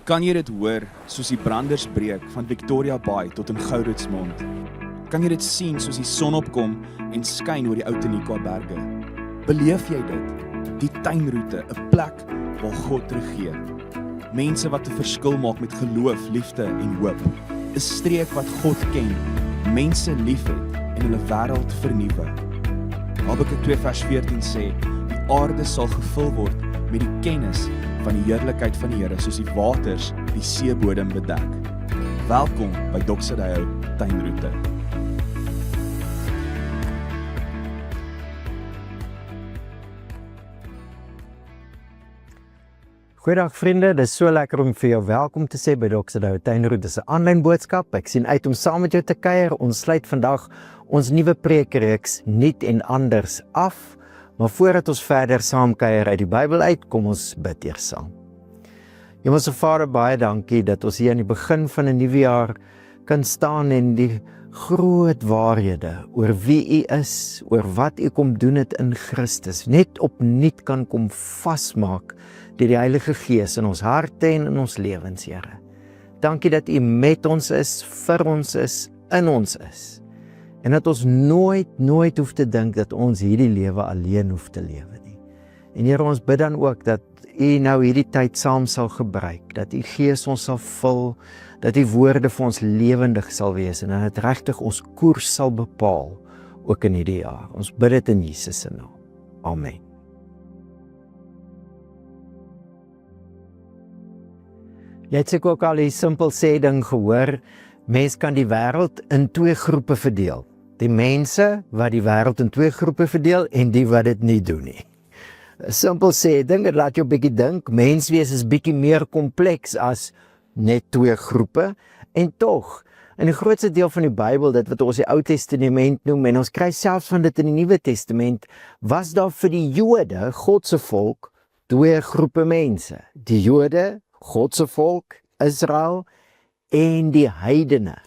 Kan jy dit hoor, soos die branders breek van Victoria Bay tot in Gouritsmond? Kan jy dit sien soos die son opkom en skyn oor die Outeniqua berge? Beleef jy dit? Die tuinroete, 'n plek waar God regeer. Mense wat 'n verskil maak met geloof, liefde en hoop. 'n Streek wat God ken, mense liefhet en hulle wêreld vernuwe. Habakuk 2 vers 14 sê, die aarde sal gevul word met die kennis van die heerlikheid van die Here, soos die waters die seebodem bedek. Welkom by Doxadeo Tuinroete. Goeiedag vriende, dis so lekker om vir jou welkom te sê by Doxadeo Tuinroete. Dis 'n aanlyn boodskap. Ek sien uit om saam met jou te kuier. Ons sluit vandag ons nuwe preekreeks Nuut en Anders af. Maar voordat ons verder saam kuier uit die Bybel uit, kom ons bid eers saam. Hemelse Vader, baie dankie dat ons hier aan die begin van 'n nuwe jaar kan staan en die groot waarhede oor wie U is, oor wat U kom doen het in Christus, net opnuut kan kom vasmaak deur die Heilige Gees in ons harte en in ons lewens, Here. Dankie dat U met ons is, vir ons is, in ons is. En dat ons nooit hoef te dink dat ons hierdie lewe alleen hoef te lewe nie. En Here, ons bid dan ook dat U nou hierdie tyd saam sal gebruik, dat U Gees ons sal vul, dat U woorde vir ons lewendig sal wees en dat dit regtig ons koers sal bepaal, ook in hierdie jaar. Ons bid dit in Jesus se naam. Amen. Jy het seker ook al die simpel sê ding gehoor, mens kan die wêreld in twee groepe verdeel. Die mense wat die wêreld in twee groepe verdeel en die wat dit nie doen nie. Simpel sê, dit laat jou bietjie dink, menswees is bietjie meer kompleks as net twee groepe, en tog, in die grootste deel van die Bybel, dit wat ons die Ou Testament noem, en ons kry selfs van dit in die Nuwe Testament, was daar vir die Jode, God se volk, twee groepe mense. Die Jode, God se volk, Israel, en die heidene.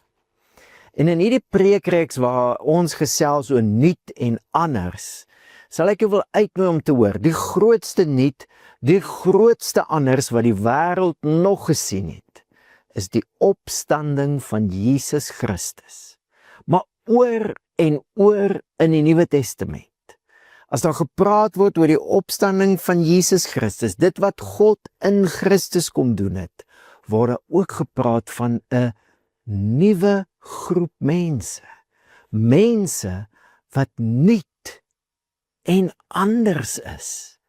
En in hierdie preekreeks waar ons gesels oor nuut en anders, sal ek jou wil uitnooi om te hoor, die grootste nuut, die grootste anders wat die wêreld nog gesien het, is die opstanding van Jesus Christus. Maar oor en oor in die Nuwe Testament, as daar gepraat word oor die opstanding van Jesus Christus, dit wat God in Christus kom doen het, word daar ook gepraat van 'n nuwe groep mense. Mense wat nuut en anders is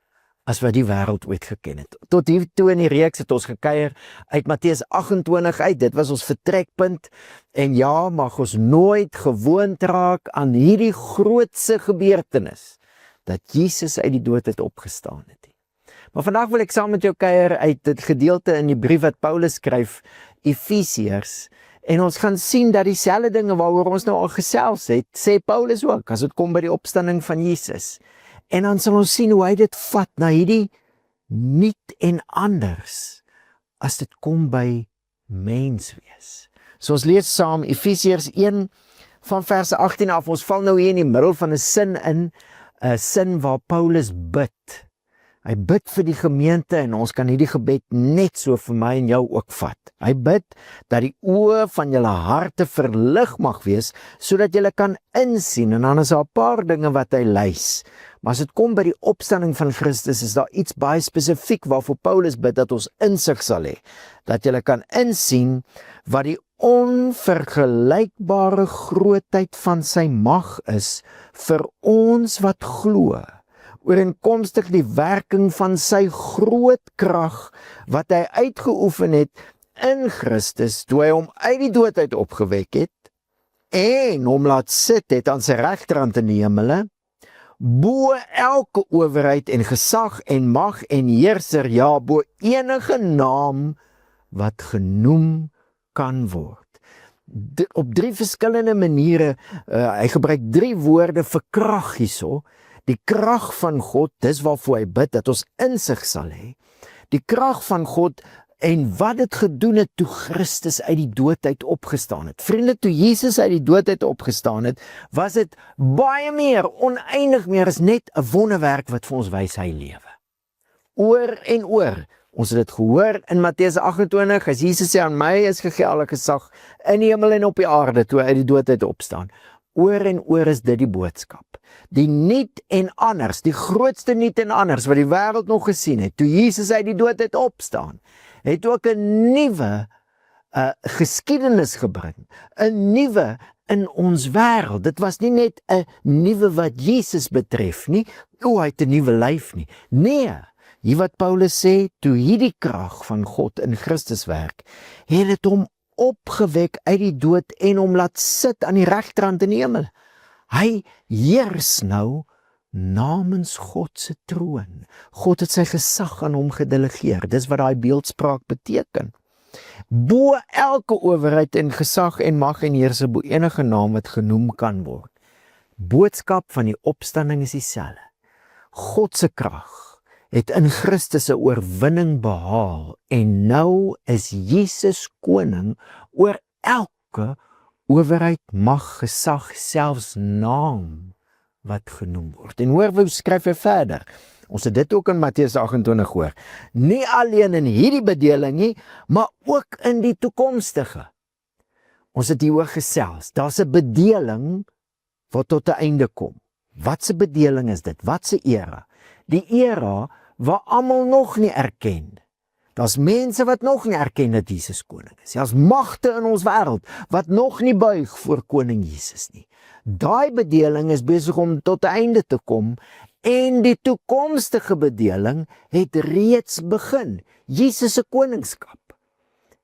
as wat die wêreld ooit geken het. Tot hier toe in die reeks het ons gekuier uit Matteus 28 uit, dit was ons vertrekpunt, en ja, mag ons nooit gewoond raak aan hierdie grootse gebeurtenis, dat Jesus uit die dood het opgestaan het. Maar vandag wil ek saam met jou kuier uit dit gedeelte in die brief wat Paulus skryf, Efesiërs, en ons gaan sien dat dieselfde dinge waaroor ons nou al gesels het, sê Paulus ook, as dit kom by die opstanding van Jesus. En dan sal ons sien hoe hy dit vat na hierdie nuut en anders, as dit kom by menswees. So ons lees saam Efesiërs 1 van vers 18 af, ons val nou hier in die middel van 'n sin in, 'n sin waar Paulus bid. Hy bid vir die gemeente en ons kan hierdie gebed net so vir my en jou ook vat. Hy bid dat die oë van julle harte verlig mag wees, sodat julle kan insien, en dan is daar 'n paar dinge wat hy lys. Maar as dit kom by die opstanding van Christus, is daar iets baie spesifiek waarvoor Paulus bid dat ons insig sal hê. Dat julle kan insien wat die onvergelykbare grootheid van sy mag is vir ons wat glo, ooreenkomstig die werking van sy groot krag wat hy uitgeoefen het in Christus, toe hy hom uit die dood uit opgewek het en hom laat sit het aan sy regterhand in die hemele, bo elke owerheid en gesag en mag en heerser, ja, bo enige naam wat genoem kan word. Op drie verskillende maniere, hy gebruik 3 woorde vir krag hierso. Die krag van God, dis waarvoor hy bid, dat ons insig sal hê. Die krag van God en wat dit gedoen het toe Christus uit die dood uit opgestaan het. Vriende, toe Jesus uit die dood uit opgestaan het, was dit baie meer, oneindig meer, as net 'n wonderwerk wat vir ons wys hy lewe. Oor en oor. Ons het dit gehoor in Matteus 28, as Jesus sê, aan my is gegee alle gesag in die hemel en op die aarde, toe hy uit die dood uit opstaan. Oor en oor is dit die boodskap. Die niet en anders, die grootste niet en anders wat die wêreld nog gesien het, toe Jesus uit die dood uit opstaan, het ook 'n nuwe geskiedenis gebring, 'n nuwe in ons wêreld. Dit was nie net 'n nuwe wat Jesus betref nie, hy het 'n nuwe lyf nie. Nee, hier wat Paulus sê, toe hierdie krag van God in Christus werk, het dit hom opgewek uit die dood en hom laat sit aan die regterhand in die hemel. Hy heers nou namens God se troon. God het sy gesag aan hom gedelegeer. Dis wat daai beeldspraak beteken. Bo elke owerheid en gesag en mag en heerse, bo enige naam wat genoem kan word. Boodskap van die opstanding is dieselfde. God se krag het in Christus 'n oorwinning behaal en nou is Jesus koning oor elke owerheid, mag, gesag, selfs naam wat genoem word. En hoor, hoe skryf hy verder? Ons het dit ook in Matteus 28 hoor. Nie alleen in hierdie bedeling nie, maar ook in die toekomstige. Ons het hieroor gesels. Daar's 'n bedeling wat tot 'n einde kom. Wat 'n bedeling is dit? Wat 'n era? Die era waar almal nog nie erken. Daar's mense wat nog nie erken dat Jesus koning is. Daar's magte in ons wêreld wat nog nie buig voor koning Jesus nie. Daai bedeling is besig om tot 'n einde te kom en die toekomstige bedeling het reeds begin. Jesus se koningskap.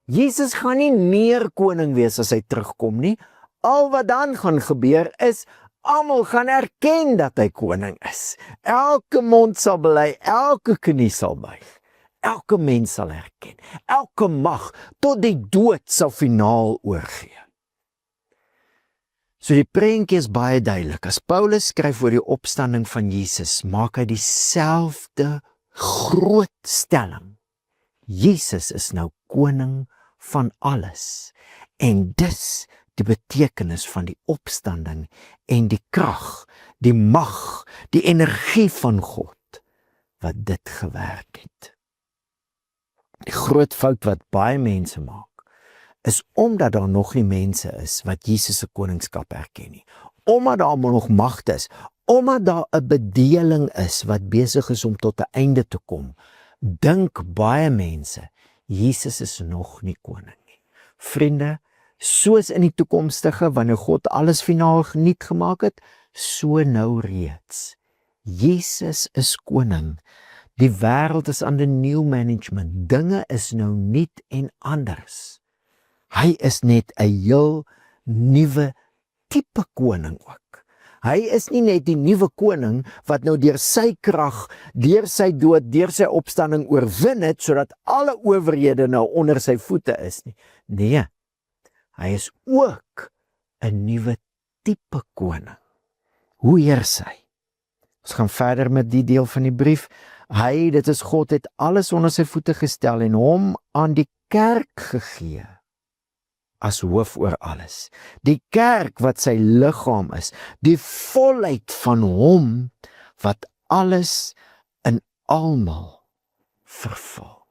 Jesus gaan nie meer koning wees as hy terugkom nie. Al wat dan gaan gebeur is, almal gaan erken dat hy koning is. Elke mond sal bely, elke knie sal buig. Elke mens sal erken. Elke mag tot die dood sal finaal oorgee. So die prentjie is baie duidelik. As Paulus skryf oor die opstanding van Jesus, maak hy dieselfde groot stelling. Jesus is nou koning van alles. En dis die betekenis van die opstanding en die krag, die mag, die energie van God wat dit gewerk het. Die groot fout wat baie mense maak, is omdat daar nog nie mense is wat Jesus se koningskap erken nie. Omdat daar nog magte is, omdat daar 'n bedeling is wat besig is om tot 'n einde te kom, dink baie mense, Jesus is nog nie koning nie. Vriende, soos in die toekomstige, wanneer God alles finaal geniet gemaak het, so nou reeds. Jesus is koning. Die wêreld is onder new management. Dinge is nou nuut en anders. Hy is net 'n heel nuwe tipe koning ook. Hy is nie net die nuwe koning wat nou deur sy krag, deur sy dood, deur sy opstanding oorwin het, sodat alle owerhede nou onder sy voete is nie. Nee, hy is ook 'n nuwe tipe koning. Hoe heers hy? Ons gaan verder met die deel van die brief. Hy, dit is God, het alles onder sy voete gestel en hom aan die kerk gegee as hoof oor alles. Die kerk wat sy liggaam is, die volheid van hom wat alles in almal vervul.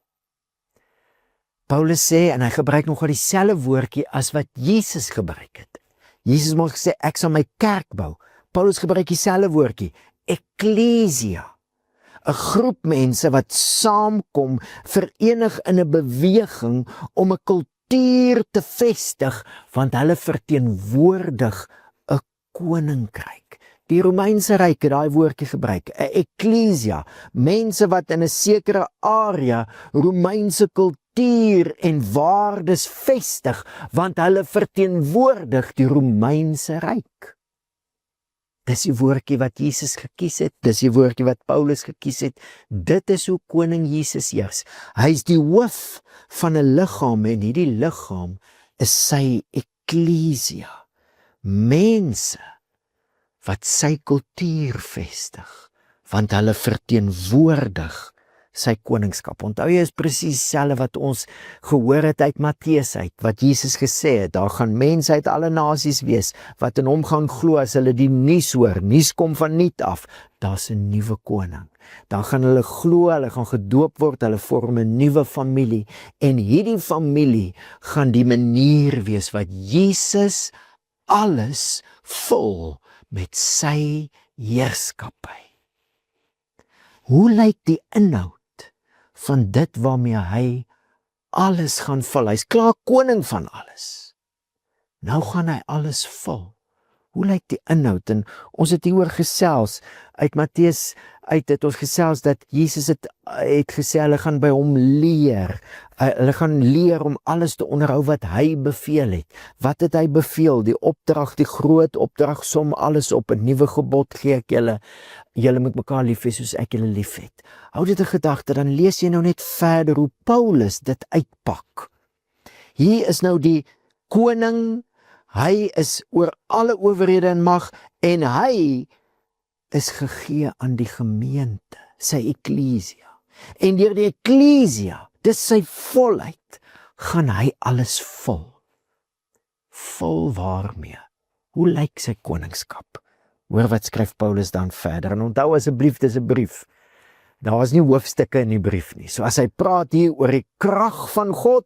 Paulus sê, en hy gebruik nogal dieselfde woordjie as wat Jesus gebruik het. Jesus het gesê, ek sal my kerk bou. Paulus gebruik dieselfde woordjie, ekklesia. 'n groep mense wat saamkom, verenig in 'n beweging om 'n kultuur te vestig, want hulle verteenwoordig 'n koninkryk. Die Romeinse ryk het daai woordjie gebruik, 'n ekklesia, mense wat in 'n sekere area Romeinse kultuur en waardes vestig, want hulle verteenwoordig die Romeinse ryk. Dis die woordjie wat Jesus gekies het, dis die woordjie wat Paulus gekies het, dit is hoe koning Jesus heers. Hy is die hoof van 'n liggaam en hierdie liggaam is sy ekklesia. Mense wat sy kultuur vestig, want hulle verteenwoordig sy koningskap. Onthou jy, is presies dieselfde wat ons gehoor het uit Matteus uit, wat Jesus gesê het, daar gaan mense uit alle nasies wees, wat in hom gaan glo as hulle die nuus hoor. Nuus kom van niet af, daar's 'n nuwe koning. dan gaan hulle glo, hulle gaan gedoop word, hulle vorm 'n nuwe familie, en hierdie familie gaan die manier wees wat Jesus alles vul met sy heerskappy. Hoe lyk die inhoud van dit waarmee hy alles gaan vul? Hy's klaar koning van alles. Nou gaan hy alles vul. Hoe lyk die inhoud? En ons het hieroor gesels, uit Matteus uit het ons gesels dat Jesus het gesê, hulle gaan by hom leer. Hulle gaan leer om alles te onderhou wat hy beveel het. Wat het hy beveel? Die opdrag, die groot opdrag, som alles op, 'n nuwe gebod gee ek julle. Julle moet mekaar lief hê soos ek julle lief het. Hou dit 'n gedagte, dan lees jy nou net verder hoe Paulus dit uitpak. Hier is nou die koning, hy is oor alle owerhede en mag, en hy is gegee aan die gemeente, sy eklesia. En deur die eklesia, dis sy volheid, gaan hy alles vul. Vul waarmee? Hoe lyk sy koningskap? Hoor wat skryf Paulus dan verder. En onthou asseblief, dis 'n brief. Daar is nie hoofstukke in die brief nie. So as hy praat hier oor die krag van God,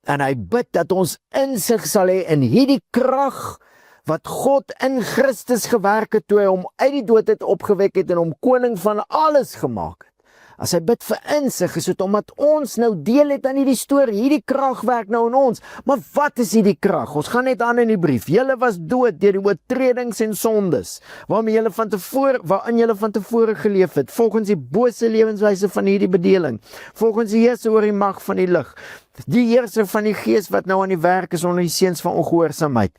en hy bid dat ons insig sal hê in hierdie krag, wat God in Christus gewerk het toe hy hom uit die dood het opgewek het en hom koning van alles gemaak het. As hy bid vir insig, is dit omdat ons nou deel het aan hierdie storie, hierdie krag werk nou in ons. Maar wat is hierdie krag? Ons gaan net aan in die brief. Julle was dood deur die oortredings en sondes, waarin julle van tevore geleef het, volgens die bose lewenswyse van hierdie bedeling, volgens die heerser oor die mag van die lig, die heerser van die gees wat nou aan die werk is onder die seuns van ongehoorsaamheid.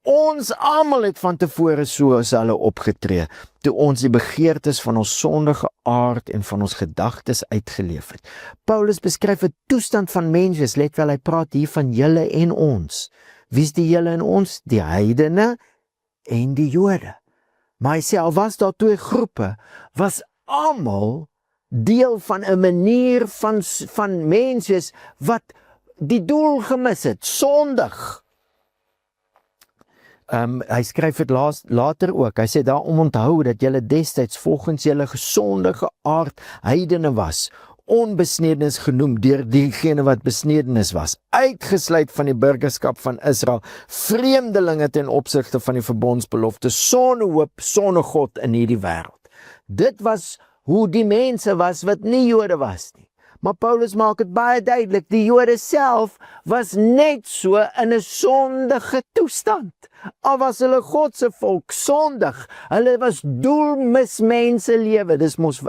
Ons almal het van tevore soos hulle opgetree, toe ons die begeertes van ons sondige aard en van ons gedagtes uitgeleef het. Paulus beskryf 'n toestand van menswees, let wel, hy praat hier van julle en ons. Wie is die julle en ons? Die heidene en die Jode. Maar hy sê, al was daar twee groepe, was almal deel van 'n manier van menswees wat die doel gemis het, sondig. Hy skryf dit later ook, hy sê daarom onthou dat julle destyds volgens julle gesondige aard heidene was, onbesnedenis genoem deur diegene wat besnedenis was, uitgesluit van die burgerskap van Israel, vreemdelinge ten opsigte van die verbondsbelofte, sonder hoop, sonder God in hierdie wêreld. Dit was hoe die mense was wat nie Jode was nie. Maar Paulus maak dit baie duidelik, die Jode self was net so in 'n sondige toestand. Al was hulle God se volk sondig, hulle was doelmis mense lewe, dis mos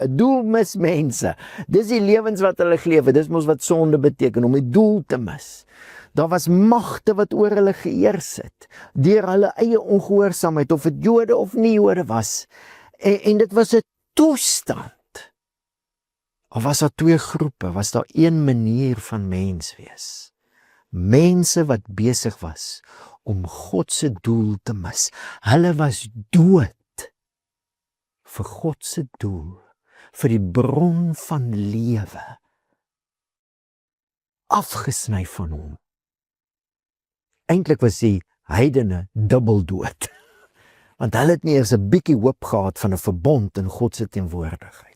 doelmis mense. Dis die lewens wat hulle gelewe, dis mos wat sonde beteken, om die doel te mis. Daar was magte wat oor hulle geheers het, deur hulle eie ongehoorsaamheid, of dit Jode of nie Jode was. En dit was 'n toestand. Of was daar twee groepe, was daar een manier van mens wees. Mense wat besig was om God se doel te mis. Hulle was dood vir God se doel, vir die bron van lewe, afgesny van hom. Eintlik was die heidene dubbel dood, want hulle het nie eers 'n bietjie hoop gehad van 'n verbond in God se teenwoordigheid.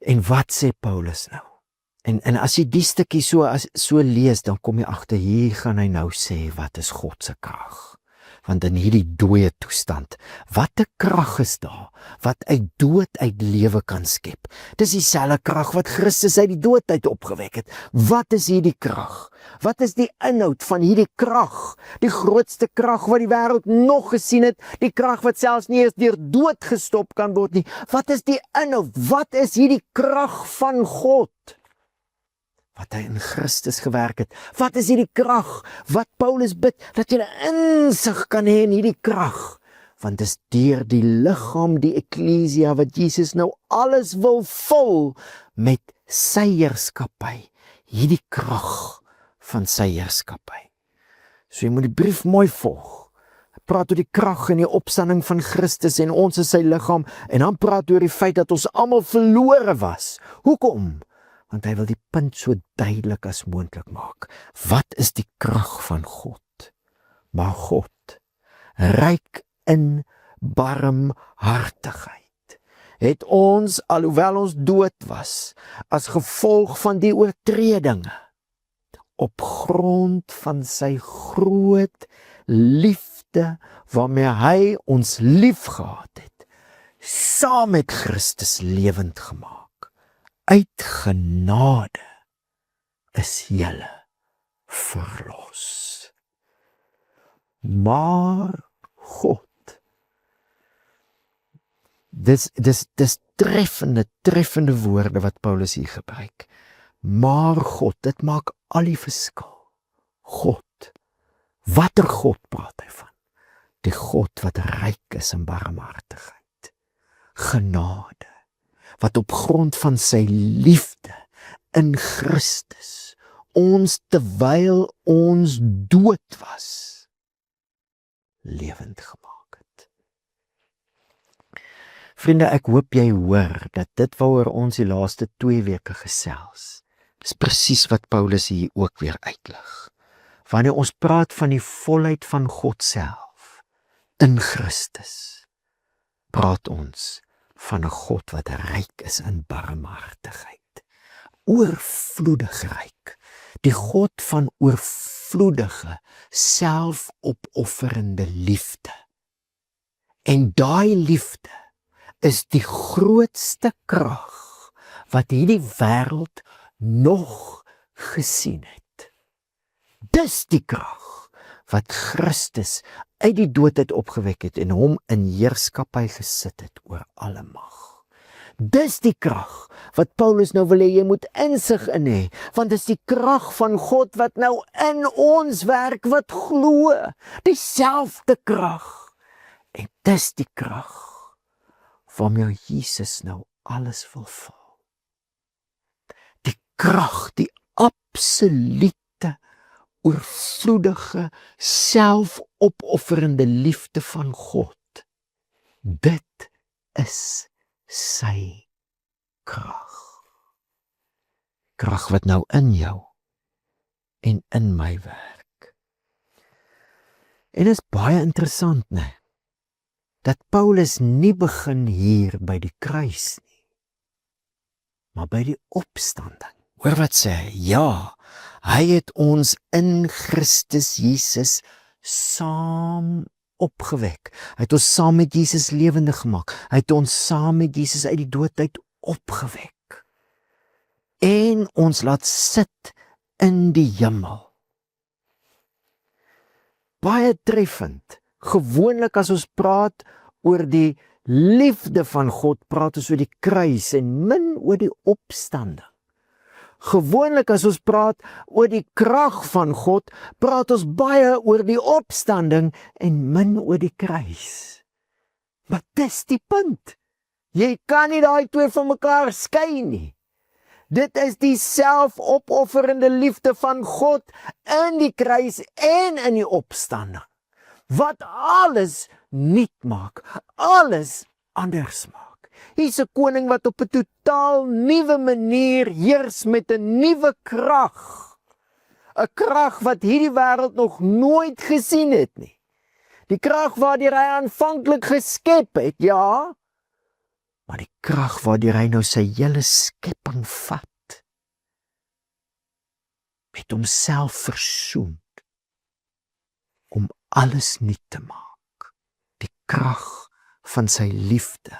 En wat sê Paulus nou? En as jy die stukkie so lees, dan kom jy agter, hier gaan hy nou sê, wat is God se krag? Want in hierdie dooie toestand, wat 'n krag is daar, wat uit dood uit lewe kan skep. Dis dieselfde krag wat Christus uit die dood uit opgewek het. Wat is hierdie krag? Wat is die inhoud van hierdie krag? Die grootste krag wat die wêreld nog gesien het, die krag wat selfs nie eens deur dood gestop kan word nie. Wat is die inhoud? Wat is hierdie krag van God? Wat hy in Christus gewerk het. Wat is hierdie krag? Wat Paulus bid, dat jy insig kan hê in hierdie krag. Want dis deur die liggaam, die eklesia, wat Jesus nou alles wil vul met sy heerskappy. Hierdie krag van sy heerskappy. So jy moet die brief mooi volg. Hy praat oor die krag en die opstanding van Christus en ons is sy liggaam. En dan praat oor die feit dat ons almal verlore was. Hoekom? Want hy wil die punt so duidelik as moontlik maak. Wat is die krag van God? Maar God, ryk in barmhartigheid het ons, alhoewel ons dood was, as gevolg van die oortredinge, op grond van sy groot liefde, waarmee hy ons lief gehad het, saam met Christus lewend gemaak. Uit genade is julle verlos. Maar God, dis treffende woorde wat Paulus hier gebruik. Maar God, dit maak al die verskil. God, watter God praat hy van? Die God wat ryk is in barmhartigheid, genade, wat op grond van sy liefde in Christus ons terwyl ons dood was, lewend gemaak het. Vriende, ek hoop jy hoor dat dit waaroor ons die laaste 2 weke gesels, is presies wat Paulus hier ook weer uitlig. Wanneer ons praat van die volheid van God self in Christus, praat ons van 'n God wat ryk is in barmhartigheid, oorvloedig ryk, die God van oorvloedige, selfopofferende liefde. En daai liefde is die grootste krag wat hierdie wêreld nog gesien het. Dis die krag wat Christus uit die dood uit opgewek het en hom in heerskappy gesit het oor alle mag. Dis die krag wat Paulus nou wil hê jy moet insig in hê, want dis die krag van God wat nou in ons werk wat glo, dieselfde krag. En dis die krag waarmee Jesus nou alles wil vul. Die krag, die absolute, oorvloedige, selfopofferende liefde van God. Dit is sy krag. Krag wat nou in jou en in my werk. En is baie interessant, né? Dat Paulus nie begin hier by die kruis nie, maar by die opstanding. Hoor wat sê hy? Ja, hy het ons in Christus Jesus saam opgewek. Hy het ons saam met Jesus lewendig gemaak. Hy het ons saam met Jesus uit die dood uit opgewek. En ons laat sit in die hemel. Baie treffend. Gewoonlik as ons praat oor die liefde van God, praat ons oor die kruis en min oor die opstanding. Gewoonlik as ons praat oor die krag van God, praat ons baie oor die opstanding en min oor die kruis. Maar dis die punt. Jy kan nie daai twee van mekaar skei nie. Dit is die selfopofferende liefde van God in die kruis en in die opstanding, wat alles nuut maak, alles anders maak. Hier's 'n koning wat op 'n totaal nuwe manier heers met 'n nuwe krag. 'n Krag wat hierdie wêreld nog nooit gesien het nie. Die krag waardeur hy aanvanklik geskep het, ja, maar die krag waardeur hy nou sy hele skepping vat, met homself versoen, om alles nuut te maak. Die krag van sy liefde.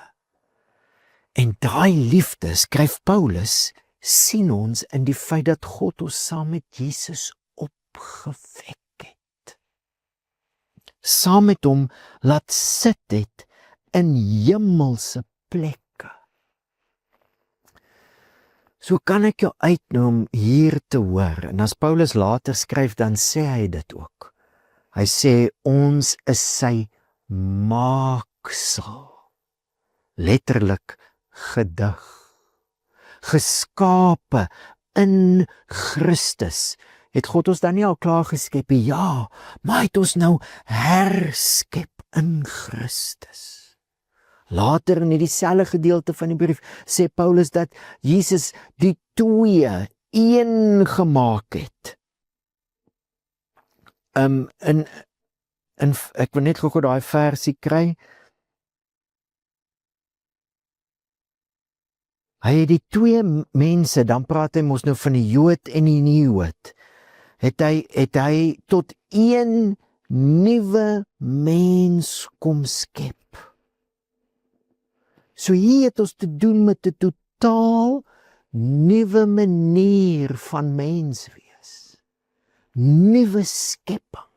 En daai liefde, skryf Paulus, sien ons in die feit dat God ons saam met Jesus opgewek het. Saam met hom laat sit het in hemelse plekke. So kan ek jou uitnooi om hier te hoor. En as Paulus later skryf, dan sê hy dit ook. Hy sê, ons is sy maaksel. Letterlik gedig. Geskape in Christus. Het God ons dan nie al klaar geskep? Ja, maar hy het ons nou herskep in Christus. Later in dieselfde gedeelte van die brief sê Paulus dat Jesus die twee een gemaak het. Ek wil net gou daai versie kry. Hy het die twee mense, dan praat hy mos nou van die Jood en die nie-Jood, het hy tot een nuwe mens kom skep. So hier het ons te doen met 'n totaal nuwe manier van mens wees. Nuwe skepping.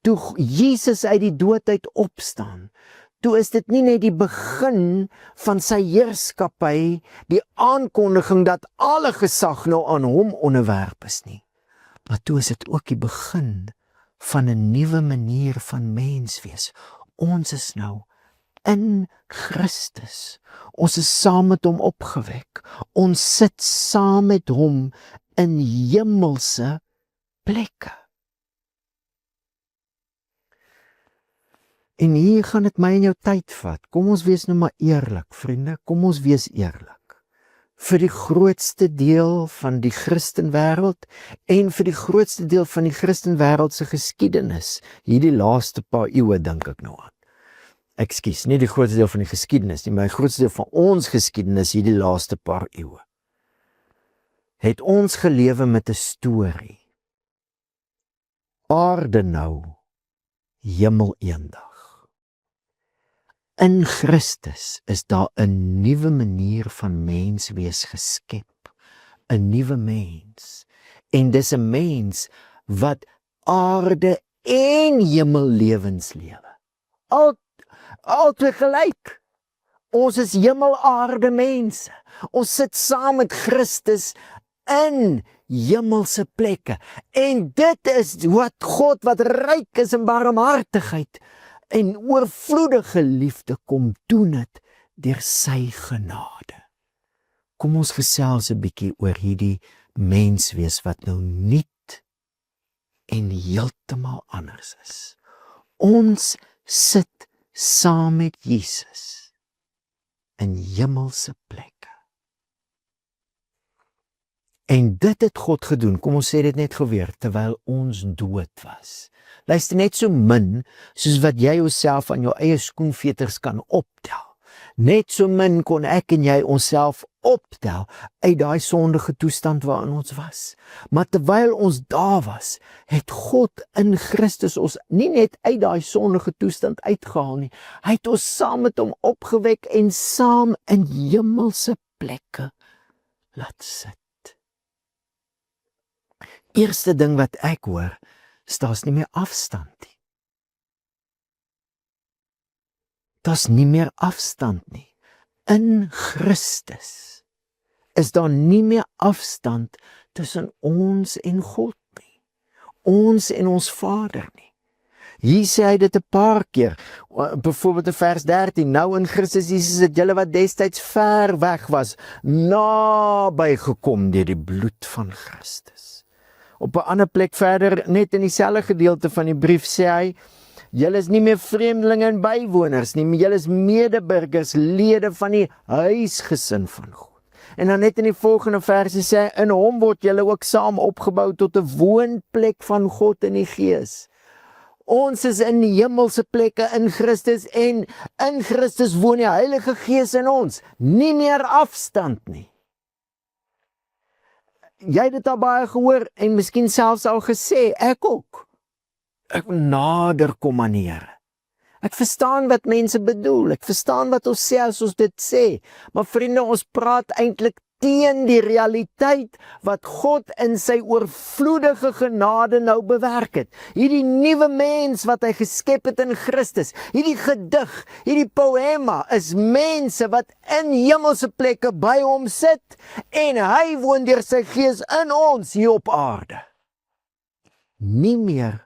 Toe Jesus uit die dood uit opstaan, toe is dit nie net die begin van sy heerskappy, die aankondiging dat alle gesag nou aan hom onderwerp is nie, maar toe is dit ook die begin van 'n nuwe manier van mens wees. Ons is nou in Christus. Ons is saam met hom opgewek. Ons sit saam met hom in hemelse plekke. En hier gaan dit my en jou tyd vat. Kom ons wees nou maar eerlik, vriende. Kom ons wees eerlik. Vir die grootste deel van die Christenwêreld en vir die grootste deel van die Christenwêreld se geskiedenis, hierdie laaste paar eeue dink ek nou aan. Ekskuus, nie die grootste deel van die geskiedenis nie, maar die grootste deel van ons geskiedenis hierdie laaste paar eeue. Het ons gelewe met 'n storie. Aarde nou, hemel eendag. In Christus is daar 'n nuwe manier van mens wees geskep, 'n nuwe mens. En dis 'n mens wat aarde en hemel lewens lewe. Altyd gelyk. Ons is hemel-aarde mense. Ons sit saam met Christus in hemelse plekke. En dit is wat God, wat ryk is in barmhartigheid en oorvloedige liefde, kom doen het deur sy genade. Kom ons gesels 'n bietjie oor hierdie menswees wat nou nuut en heeltemal anders is. Ons sit saam met Jesus in hemelse plekke. En dit het God gedoen, kom ons sê dit net geweer, terwyl ons dood was. Luister, net so min soos wat jy jouself aan jou eie skoenveters kan optel. Net so min kon ek en jy onsself optel uit daai sondige toestand waarin ons was. Maar terwyl ons daar was, het God in Christus ons nie net uit daai sondige toestand uitgehaal nie. Hy het ons saam met hom opgewek en saam in hemelse plekke laat sit. Eerste ding wat ek hoor, is daar's nie meer afstand nie. Daar's nie meer afstand nie. In Christus is daar nie meer afstand tussen ons en God nie. Ons en ons Vader nie. Hier sê hy dit 'n paar keer. Byvoorbeeld in vers 13, nou in Christus Jesus het julle wat destyds ver weg was, naby gekom deur die bloed van Christus. Op 'n ander plek verder, net in dieselfde gedeelte van die brief sê hy, julle is nie meer vreemdelinge en bywoners nie, maar julle is medeburgers, lede van die huisgesin van God. En dan net in die volgende verse sê hy, in hom word julle ook saam opgebou tot 'n woonplek van God in die Gees. Ons is in die hemelse plekke in Christus en in Christus woon die Heilige Gees in ons. Nie meer afstand nie. Jy het dit al baie gehoor en miskien selfs al gesê, ek ook. Ek wil nader kom aan die Here. Ek verstaan wat mense bedoel, ek verstaan wat ons sê as ons dit sê, maar vriende, ons praat eintlik teen die realiteit wat God in sy oorvloedige genade nou bewerk het. Hierdie nuwe mens wat hy geskep het in Christus, hierdie gedig, hierdie poema is mense wat in hemelse plekke by hom sit en hy woon deur sy Gees in ons hier op aarde. Nie meer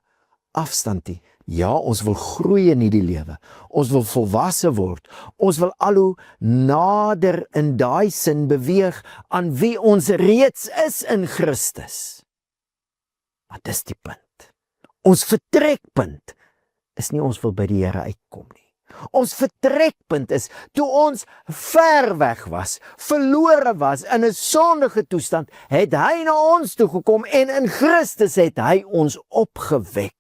afstand nie. Ja, ons wil groei in hierdie lewe. Ons wil volwasse word. Ons wil al hoe nader in daai sin beweeg aan wie ons reeds is in Christus. Maar dis die punt. Ons vertrekpunt is nie ons wil by die Here uitkom nie. Ons vertrekpunt is toe ons ver weg was, verlore was in 'n sondige toestand, het hy na ons toe gekom en in Christus het hy ons opgewek.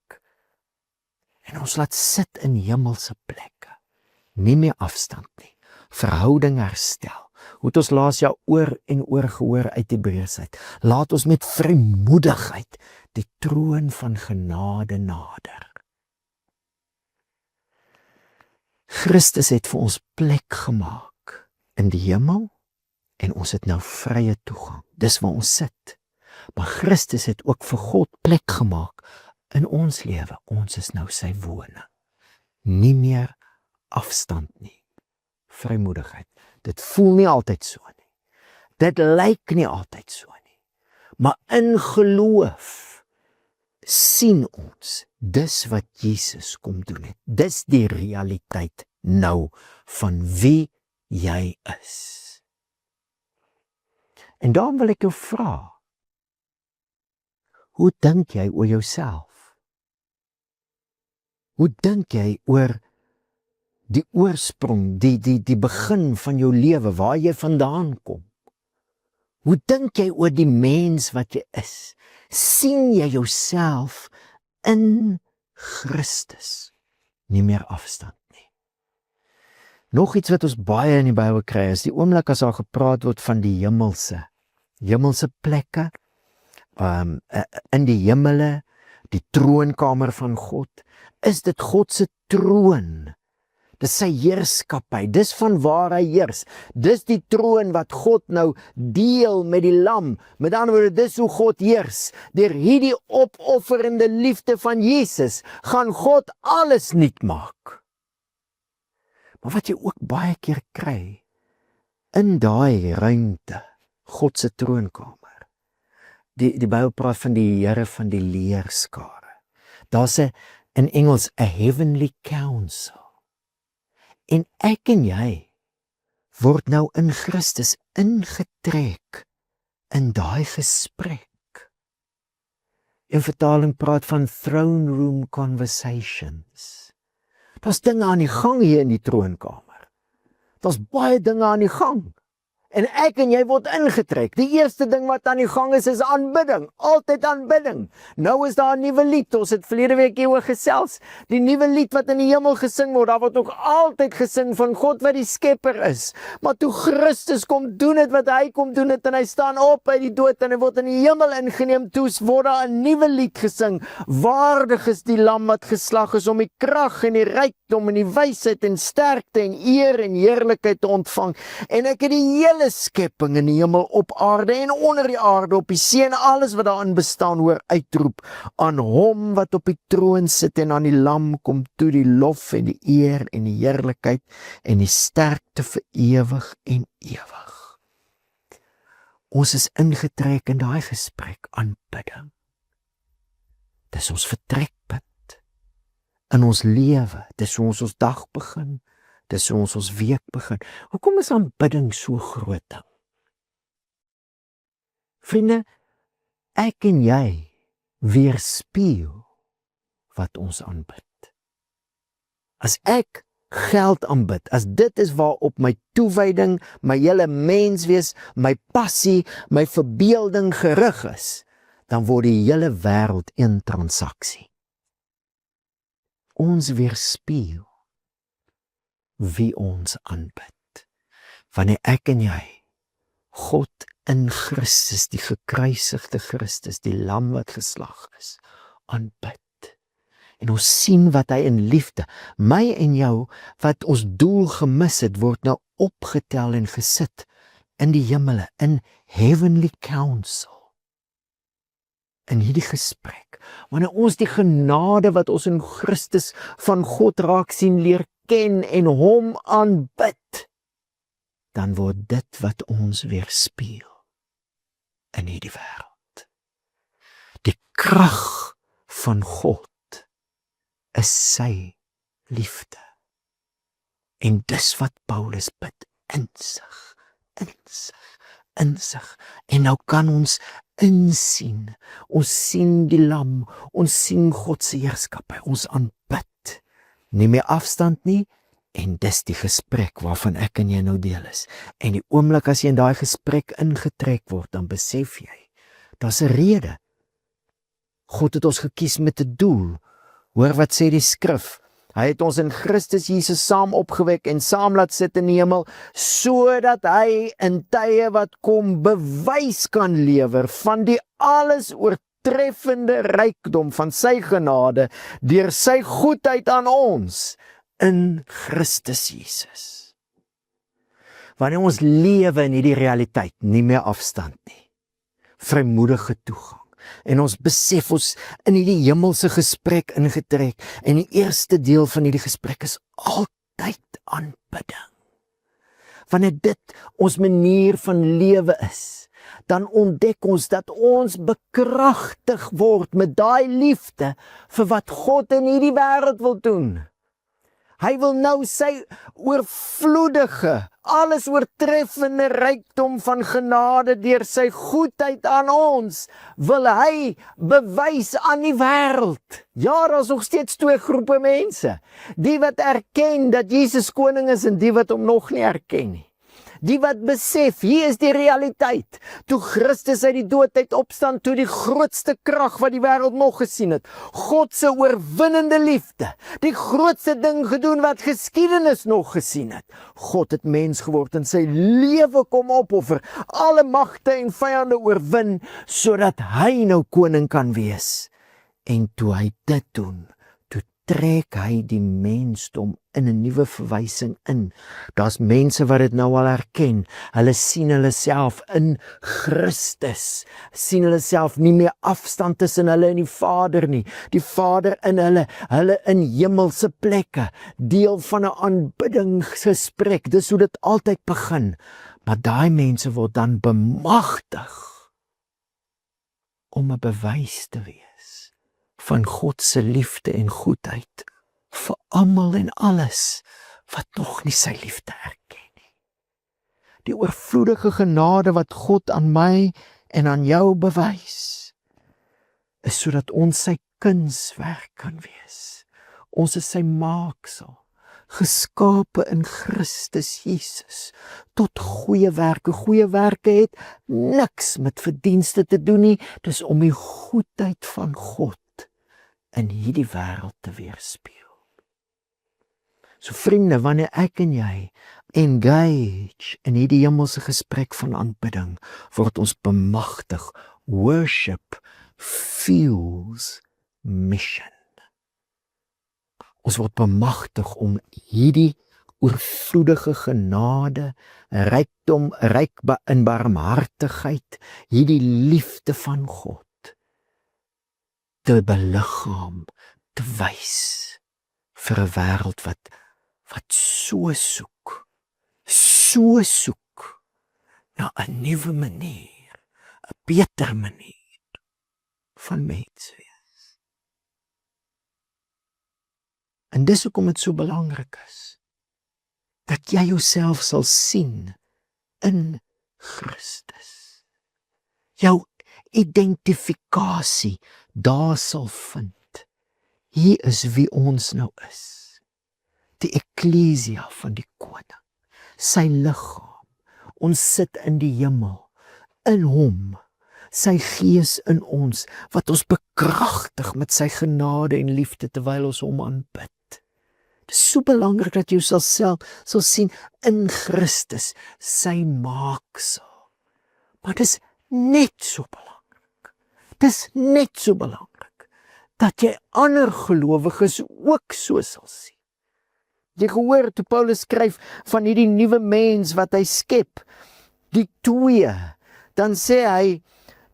En ons laat sit in hemelse plekke. Nie meer afstand nie. Verhouding herstel. Hoe het ons laas jaar oor en oor gehoor uit Hebreërs uit. Laat ons met vrymoedigheid die troon van genade nader. Christus het vir ons plek gemaak in die hemel en ons het nou vrye toegang. Dis waar ons sit. Maar Christus het ook vir God plek gemaak in ons lewe. Ons is nou sy woning. Nie meer afstand nie. Vrymoedigheid. Dit voel nie altyd so nie. Dit lyk nie altyd so nie. Maar in geloof sien ons dis wat Jesus kom doen het. Dis die realiteit nou van wie jy is. En daarom wil ek jou vra, hoe dink jy oor jouself? Hoe dink jy oor die oorsprong, die begin van jou lewe, waar jy vandaan kom? Hoe dink jy oor die mens wat jy is? Sien jy jouself in Christus? Nie meer afstand nie. Nog iets wat ons baie in die Bybel kry, is die oomblik as daar gepraat word van die hemelse plekke, in die hemele, die troonkamer van God, is dit God se troon. Dis sy heerskappy, dis van waar hy heers. Dis die troon wat God nou deel met die lam. Met ander woorde, dis hoe God heers. Deur hierdie opofferende liefde van Jesus, gaan God alles nuut maak. Maar wat jy ook baie keer kry, in daai ruimte, God se troonkamer. Die Bybel praat van die Here van die leerskare. Daar's in Engels 'n heavenly council. En ek en jy word nou in Christus ingetrek in daai gesprek. 'n vertaling praat van throne room conversations. Daar's dinge aan die gang hier in die troonkamer. Daar's baie dinge aan die gang. En ek en jy word ingetrek. Die eerste ding wat aan die gang is aanbidding. Altyd aanbidding. Nou is daar 'n nuwe lied. Ons het verlede week hieroor gesels. Die nuwe lied wat in die hemel gesing word. Daar word nog altyd gesing van God wat die skepper is. Maar toe Christus kom doen het wat hy kom doen het en hy staan op uit die dood en hy word in die hemel ingeneem, toe word daar 'n nuwe lied gesing. Waardig is die lam wat geslag is om die krag en die rykdom en die wysheid en sterkte en eer en heerlikheid te ontvang. En ek het die hele skepping in die hemel, op aarde en onder die aarde, op die see en alles wat daarin bestaan, hoor uitroep aan hom wat op die troon sit en aan die lam kom toe die lof en die eer en die heerlikheid en die sterkte vir ewig en ewig. Ons is ingetrek in daai gesprek, aanbidding. Dis ons vertrekpunt in ons lewe, dis hoe ons dag begin. Dis hoe ons week begin. Hoekom is aanbidding so groot ding? Vriende, ek en jy weerspieël wat ons aanbid. As ek geld aanbid, as dit is waarop my toewyding, my hele menswees, my passie, my verbeelding gerig is, dan word die hele wêreld een transaksie. Ons weerspieël wie ons aanbid. Wanneer ek en jy God in Christus, die gekruisigde Christus, die lam wat geslag is, aanbid. En ons sien wat hy in liefde, my en jou, wat ons doel gemis het, word nou opgetel en gesit in die hemele, in heavenly council. In hierdie gesprek, wanneer ons die genade wat ons in Christus van God raak sien, leer ken en hom aanbid, dan word dit wat ons weerspieël in hierdie wêreld. Die krag van God is sy liefde. En dis wat Paulus bid, insig. En nou kan ons insien, ons sien die lam, ons sien God se heerskappy, ons aanbid. Nie meer afstand nie, en dis die gesprek waarvan ek en jy nou deel is. En die oomblik as jy in daai gesprek ingetrek word, dan besef jy, daar's 'n rede. God het ons gekies met 'n doel. Hoor wat sê die skrif, Hy het ons in Christus Jesus saam opgewek en saam laat sit in die hemel, sodat hy in tye wat kom bewys kan lewer van die alles oortreffende rykdom van sy genade deur sy goedheid aan ons in Christus Jesus. Wanneer ons lewe in hierdie realiteit, nie meer afstand nie, vrymoedige toegang, en ons besef ons in hierdie hemelse gesprek ingetrek, en die eerste deel van hierdie gesprek is altyd aanbidding. Wanneer dit ons manier van lewe is, dan ontdek ons dat ons bekragtig word met daai liefde vir wat God in hierdie wêreld wil doen. Hy wil nou sy oorvloedige, alles oortreffende rykdom van genade deur sy goedheid aan ons, wil hy bewys aan die wêreld. Ja, daar is nog steeds twee groepe mense. Die wat erken dat Jesus koning is en die wat hom nog nie erken nie. Die wat besef, hier is die realiteit. Toe Christus uit die dood uit opstaan, toe die grootste krag wat die wêreld nog gesien het. God se oorwinnende liefde. Die grootste ding gedoen wat geskiedenis nog gesien het. God het mens geword en sy lewe kom opoffer. Alle magte en vyande oorwin, sodat hy nou koning kan wees. En toe hy dit doen, toe trek hy die mensdom in 'n nuwe verwysing in. Daar's mense wat dit nou al herken. Hulle sien hulle self in Christus. Sien hulle self nie meer afstand tussen hulle en die Vader nie. Die Vader in hulle in hemelse plekke. Deel van 'n aanbiddingsgesprek. Dis hoe dit altyd begin. Maar daai mense word dan bemagtig om 'n bewys te wees van God se liefde en goedheid vir almal en alles wat nog nie sy liefde erken nie. Die oorvloedige genade wat God aan my en aan jou bewys, is sodat ons sy kunswerk kan wees. Ons is sy maaksel, geskape in Christus Jesus, tot goeie werke. Goeie werke het niks met verdienste te doen nie, dis om die goedheid van God in hierdie wêreld te weerspieël. So vriende, wanneer ek en jy engage in hierdie hemelse gesprek van aanbidding, word ons bemagtig. Worship fuels mission. Ons word bemagtig om hierdie oorvloedige genade, rykdom, ryk in barmhartigheid, hierdie liefde van God te beliggaam, te wys vir 'n wêreld wat so soek na 'n nuwe manier, 'n beter manier van mens wees. En dis hoekom dit so belangrik is dat jy jouself sal sien in Christus. Jou identifikasie daar sal vind. Hier is wie ons nou is. Die eklesia van die koning. Sy liggaam. Ons sit in die hemel. In hom. Sy gees in ons. Wat ons bekragtig met sy genade en liefde terwyl ons hom aanbid. Dit is so belangrik dat jy jouself sal sien in Christus. Sy maaksel. Maar dit is net so belangrik. Dis net so belangrik dat jy ander gelowiges ook so sal sien. Jy gehoor toe Paulus skryf van hierdie nuwe mens wat hy skep, die twee, dan sê hy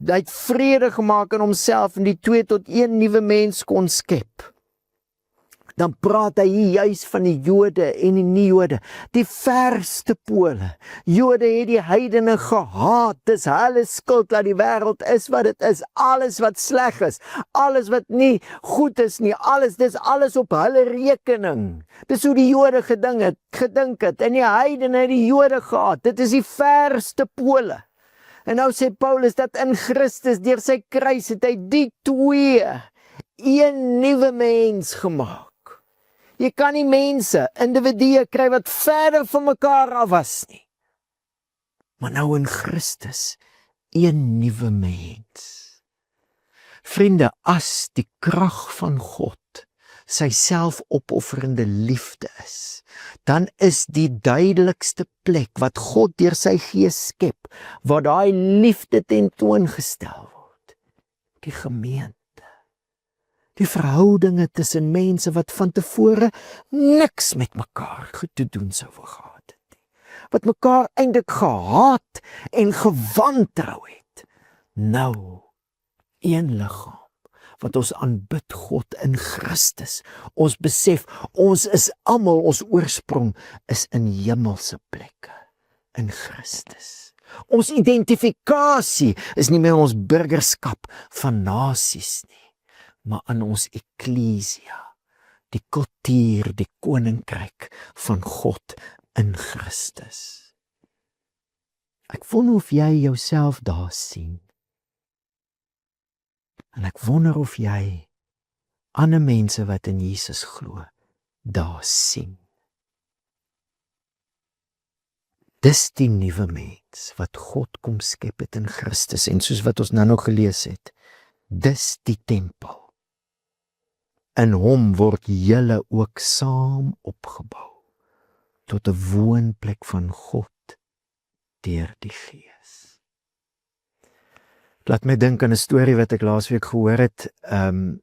het vrede gemaak in homself en die twee tot een nuwe mens kon skep. Dan praat hy hier juis van die Jode en die nie-Jode, die verste pole. Jode het die heidene gehaat, dis hulle skuld dat die wêreld is wat dit is, alles wat sleg is, alles wat nie goed is nie, dis alles op hulle rekening. Dis hoe die Jode gedink het, en die heidene het die Jode gehaat, dit is die verste pole. En nou sê Paulus dat in Christus, deur sy kruis het hy die twee, een nuwe mens gemaak. Jy kan nie mense, individue kry wat verder van mekaar af was nie. Maar nou in Christus, een nuwe mens. Vriende, as die krag van God sy selfopofferende liefde is, dan is die duidelikste plek wat God deur sy gees skep, waar daai liefde tentoongestel word, die gemeente. Die verhoudinge tussen mense wat van tevore niks met mekaar te doen sou gehad het nie. Wat mekaar eintlik gehaat en gewantrou het. Nou, een liggaam, wat ons aanbid God in Christus. Ons besef, ons is almal, ons oorsprong is in hemelse plekke, in Christus. Ons identifikasie is nie meer ons burgerskap van nasies nie, maar in ons eklesia, die kultuur, die koninkryk van God in Christus. Ek wonder of jy jouself daar sien. En ek wonder of jy ander mense wat in Jesus glo, daar sien. Dis die nuwe mens wat God kom skep het in Christus, en soos wat ons nou nog gelees het, dis die tempel. In hom word julle ook saam opgebou tot 'n woonplek van God deur die Gees. Laat my dink aan 'n storie wat ek laasweek gehoor het. 'n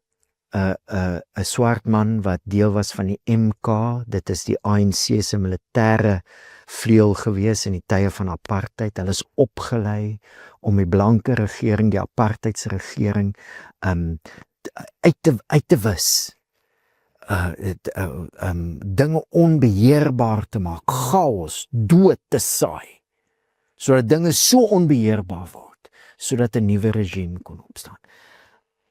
swart man wat deel was van die MK, dit is die ANC se militêre vleuel gewees in die tye van apartheid. Hulle is opgelei om die blanke regering, die apartheidsregering, uit te wis, dinge onbeheerbaar te maak, chaos, dood te saai, sodat dinge so onbeheerbaar word, sodat 'n nuwe regime kon opstaan.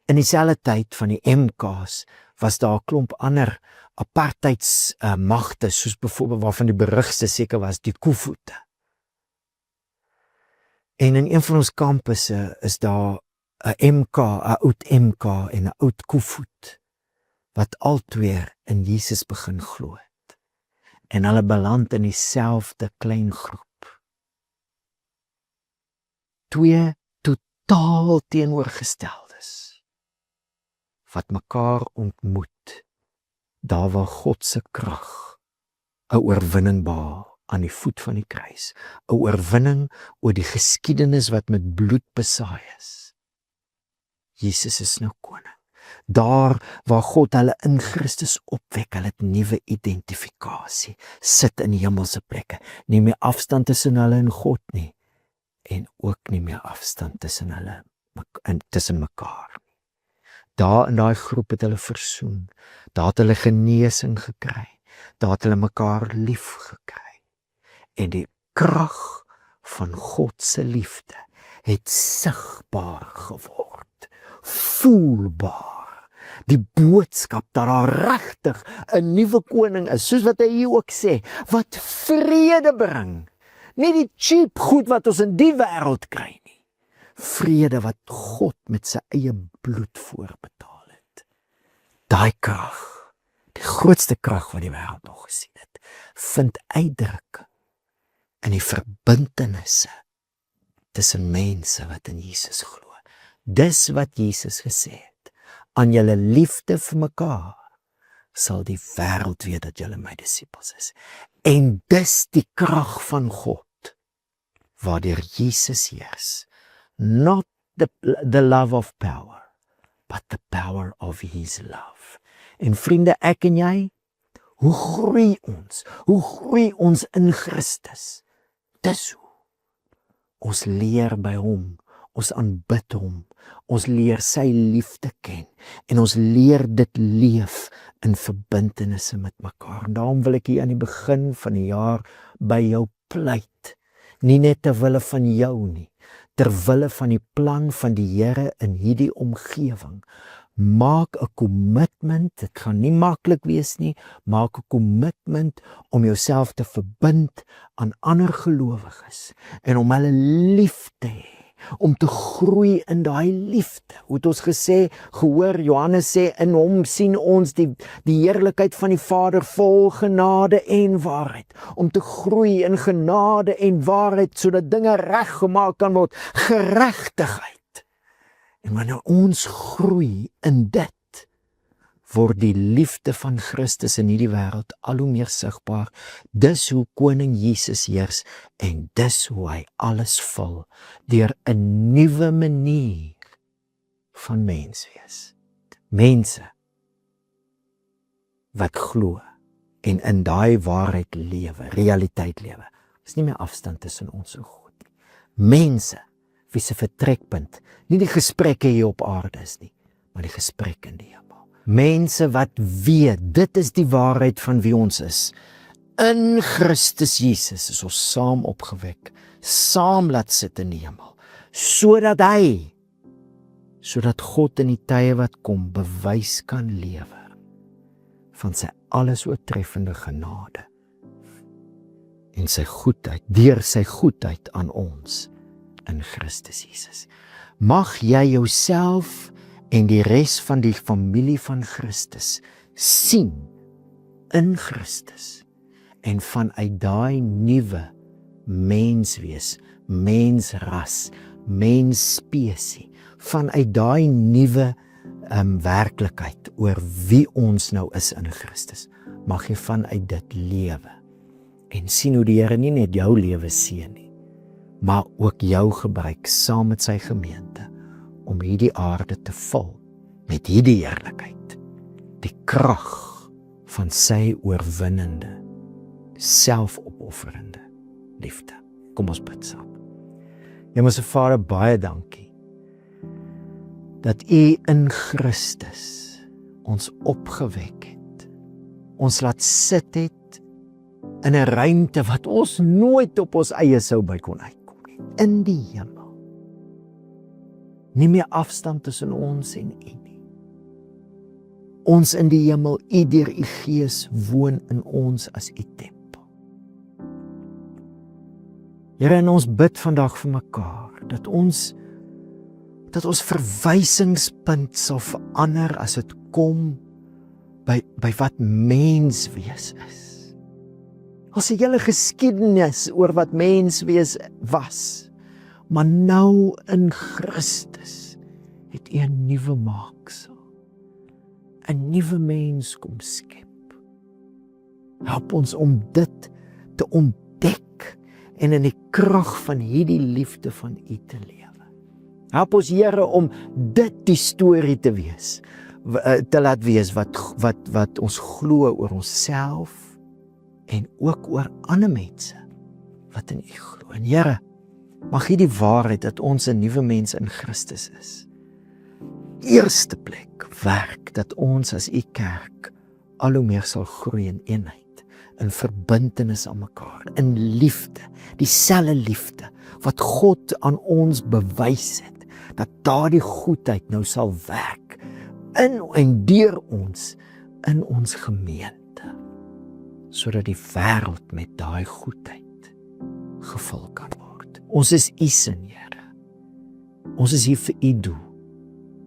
In dieselfde tyd van die MK's was daar 'n klomp ander apartheidsmagte, soos byvoorbeeld waarvan die berigste seker was, die Koevoete. En in een van ons kampusse is daar 'n MK, 'n oud MK en 'n oud Koevoet, wat albei in Jesus begin glo het. En hulle beland in dieselfde klein groep. Twee totaal teenoorgesteldes, wat mekaar ontmoet, daar waar God se krag 'n oorwinning behaal aan die voet van die kruis, 'n oorwinning oor die geskiedenis wat met bloed besaai is. Jesus is nou koning. Daar waar God hulle in Christus opwek, hulle het nuwe identifikasie, sit in hemelse plekke, nie meer afstand tussen hulle en God nie, en ook nie meer afstand tussen hulle en tussen mekaar nie. Daar in daai groep het hulle versoen, daar het hulle genesing gekry, daar het hulle mekaar lief gekry, en die krag van God se liefde het sigbaar geword, voelbaar. Die boodskap dat daar regtig 'n nuwe koning is, soos wat hy hier ook sê, wat vrede bring. Nie die cheap goed wat ons in die wêreld kry nie. Vrede wat God met sy eie bloed voorbetaal het. Daai krag, die grootste krag wat die wêreld nog gesien het, vind uitdrukking in die verbintenisse tussen mense wat in Jesus glo. Dis wat Jesus gesê het. Aan julle liefde vir mekaar sal die wêreld weet dat julle my disippels is. En dis die krag van God waardeur Jesus heers. Not the love of power, but the power of his love. En vriende, ek en jy, hoe groei ons? Hoe groei ons in Christus? Dis hoe. Ons leer by hom, ons aanbid hom, ons leer sy liefde ken, en ons leer dit leef in verbintenisse met mekaar. En daarom wil ek hier aan die begin van die jaar by jou pleit, nie net ter wille van jou nie, ter wille van die plan van die Here in hierdie omgewing. Maak 'n commitment, dit gaan nie maklik wees nie, maak 'n commitment om jouself te verbind aan ander gelowiges, en om hulle lief te hê, om te groei in daai liefde. Hoe het ons gesê, gehoor, Johannes sê, in hom sien ons die heerlikheid van die Vader vol genade en waarheid. Om te groei in genade en waarheid, sodat dinge reggemaak kan word, geregtigheid. En wanneer ons groei in dit, word die liefde van Christus in hierdie wêreld al hoe meer sigbaar. Dis hoe koning Jesus heers en dis hoe hy alles vul deur 'n nuwe manier van mens wees. Mense wat glo en in daai waarheid lewe, realiteit lewe. Is nie meer afstand tussen ons en God nie. Mense wie se vertrekpunt nie die gesprekke hier op aarde is nie, maar die gesprek in die hemel. Mense wat weet, dit is die waarheid van wie ons is. In Christus Jesus is ons saam opgewek, saam laat sit in die hemel, sodat God in die tye wat kom bewys kan lewer van sy alles oortreffende genade en sy goedheid, deur sy goedheid aan ons in Christus Jesus. Mag jy jouself en die res van die familie van Christus sien in Christus en vanuit daai nuwe mens wees, mensras, mensspesie, vanuit daai nuwe werklikheid oor wie ons nou is in Christus, mag jy vanuit dit lewe en sien hoe die Here nie net jou lewe seën nie, maar ook jou gebruik saam met sy gemeente om hierdie aarde te vul met hierdie heerlikheid, die krag van sy oorwinnende, selfopofferende liefde. Kom ons bid saam. Hemelse Vader, baie dankie dat U in Christus ons opgewek het, ons laat sit het in 'n ruimte wat ons nooit op ons eie sou by kon uitkom nie, in die hemel. Nie meer afstand tussen ons en U nie. Ons in die hemel, U deur U Gees woon in ons as U tempel. Here, en ons bid vandag vir mekaar, dat ons verwysingspunt sal verander as dit kom by wat mens wees is. Ons het 'n hele geskiedenis oor wat mens wees was, maar nou in Christus het U 'n nuwe maaksel, 'n nuwe mens kom skep. Help ons om dit te ontdek en in die krag van hierdie liefde van U te lewe. Help ons, Here, om dit die storie te wees, te laat wees wat ons glo oor onsself en ook oor ander mense wat in U glo. En Here, mag U die waarheid dat ons 'n nuwe mens in Christus is, eerste plek werk dat ons as U kerk al hoe meer sal groei in eenheid, in verbintenis aan mekaar, in liefde, dieselfde liefde wat God aan ons bewys het, dat daardie goedheid nou sal werk in en deur ons in ons gemeente, sodat die wêreld met daai goedheid gevul kan word. Ons is U se, Here. Ons is hier vir U doel,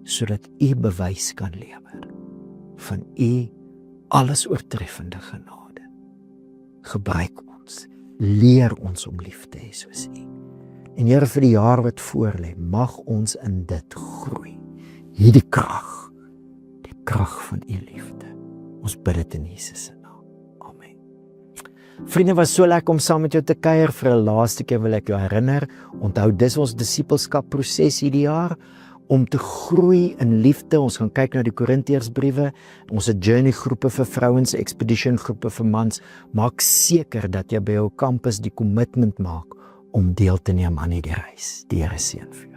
sodat U bewys kan lewer van U alles oortreffende genade. Gebruik ons, leer ons om lief te hê soos U. En Here, vir die jaar wat voorlê, mag ons in dit groei. Hierdie krag, die krag van U liefde. Ons bid dit in Jesus se naam. Amen. Vriende, was so lekker om saam met jou te kuier. Vir 'n laaste keer wil ek jou herinner, onthou dis ons disippelskap proses hierdie jaar, om te groei in liefde. Ons gaan kyk na die Korintiërsbriewe, ons het journey groepe vir vrouens, expedition groepe vir mans. Maak seker dat jy by jou kampus die commitment maak om deel te neem aan hierdie reis. Die Here seën vir jou.